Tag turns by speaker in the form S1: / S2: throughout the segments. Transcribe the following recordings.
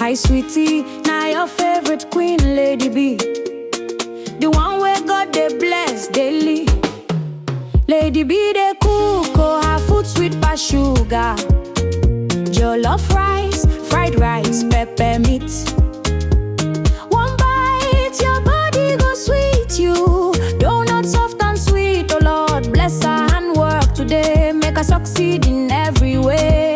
S1: Hi sweetie, now your favorite queen, Lady B. The one where God they bless daily. Lady B they cook, oh her food sweet pass sugar. Jollof rice, fried rice, pepper meat. One bite, your body go sweet you. Donut soft and sweet, oh Lord bless her handwork today. Make her succeed in every way.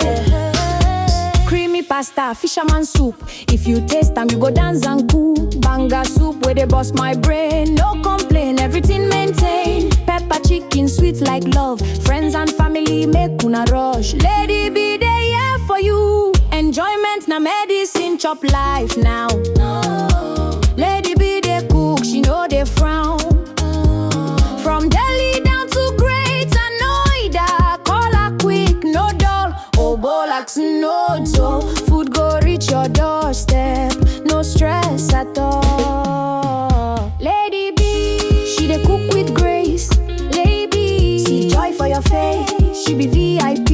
S1: Creamy pasta, fisherman soup. If you taste them, you go dance and cool. Banga soup where they bust my brain. No complain, everything maintain. Pepper chicken, sweet like love. Friends and family make una rush. Lady B, they here for you. Enjoyment na medicine, chop life now. Lady B, they cook, she know they frown. From Delhi down to Greater Noida, call her quick, no dull. Obolax, no dough. Food go reach your doorstep, no stress at all. Lady B, she dey cook with grace. Lady, see joy for your face. She be VIP.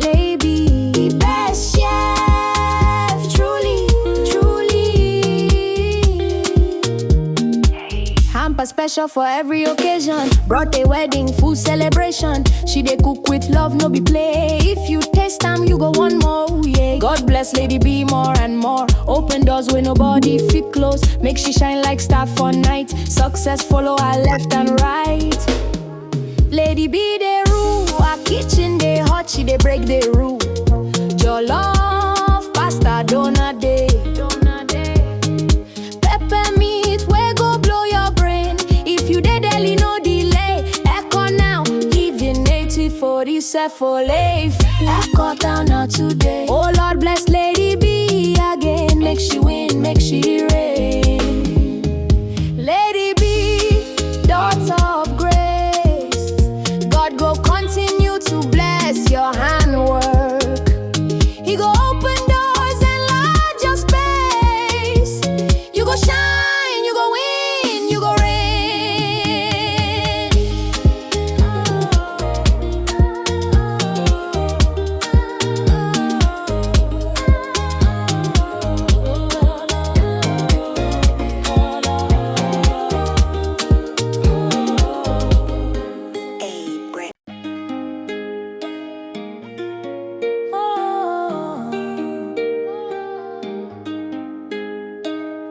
S1: Lady, the best chef, truly, truly. Hamper special for every occasion. Birthday, wedding, food celebration. She dey cook with love, no be play. If you taste them, you go one more, yeah. God bless Lady B more and more. Open doors where nobody fit close. Make she shine like star for night. Success follow her left and right. Lady B they rule, her kitchen they hot, she they break the rule. Jollof, pasta, donut day. Pepper meat, we go blow your brain. If you dey deli, no delay. Echo now, living native for this for life. Echo down now today. Oh Lord bless Lady B again. Make she win, make she reign. Lady B, daughter of grace. God go continue to bless your handwork. He go open doors and enlarge your space. You go shine, you go win, you go reign.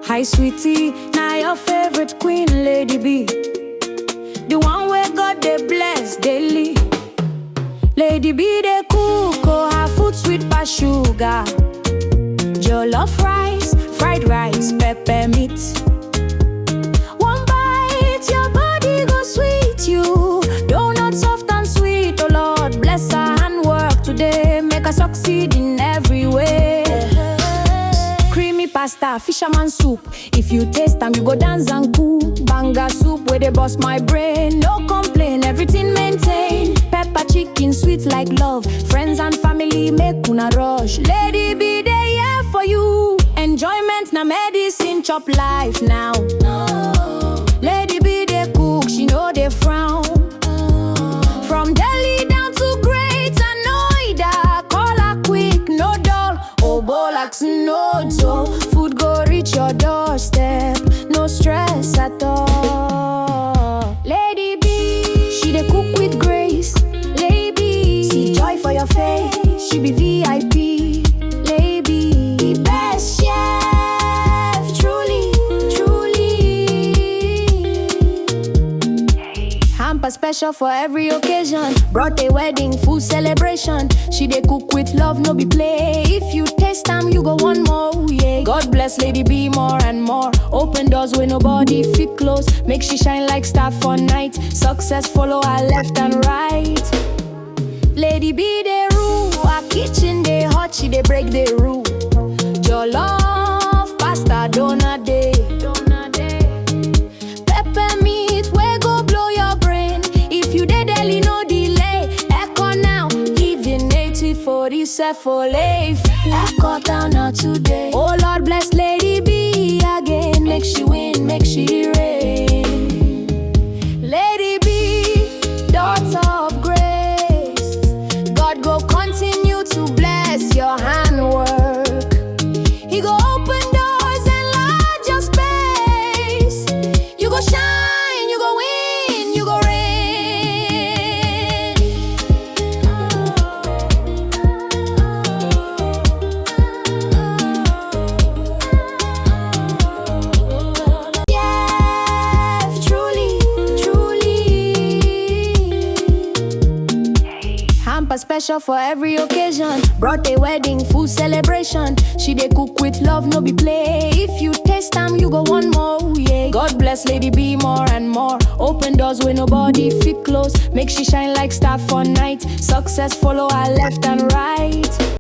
S1: Hi sweetie, now your favorite queen, Lady B. The one where God they bless daily. Lady B they cook, oh her food sweet pass sugar. Jollof rice, fried rice, pepper meat. One bite, your body go sweet you. Donut soft and sweet, oh Lord bless her handwork today. Make her succeed in every way. Creamy pasta, fisherman soup. If you taste them, you go dance and cool. Banga soup where they bust my brain. No complain, everything maintain. Pepper chicken, sweet like love. Friends and family make una rush. Lady B, they here for you. Enjoyment na medicine, chop life now. Lady B, they cook, she know they frown. From Delhi down to Greater Noida, call her quick, no dull. Obolax, no dough. Food go reach your doorstep, no stress at all. Lady B, she dey cook with grace. Lady, see joy for your face. She be VIP. Lady, the best chef, truly, truly. Hamper special for every occasion. Birthday, wedding, food celebration. She dey cook with love, no be play. If you taste them, you go one more, yeah. God bless Lady B more and more. Open doors where nobody fit close. Make she shine like star for night. Success follow her left and right. Lady B they rule, her kitchen they hot, she they break the rule. Jollof, pasta, donut day. Pepper meat, we go blow your brain. If you dey deli, no delay. Echo now, living native for this for life. Echo down now today. Oh Lord bless Lady B again. Make she win, make she reign. Lady B, daughter of grace. God go continue to bless your handwork. He go special for every occasion. Brought a wedding, full celebration. She dey cook with love, no be play. If you taste time, you go one more, yeah. God bless Lady B more and more. Open doors where nobody fit close. Make she shine like star for night. Success follow her left and right.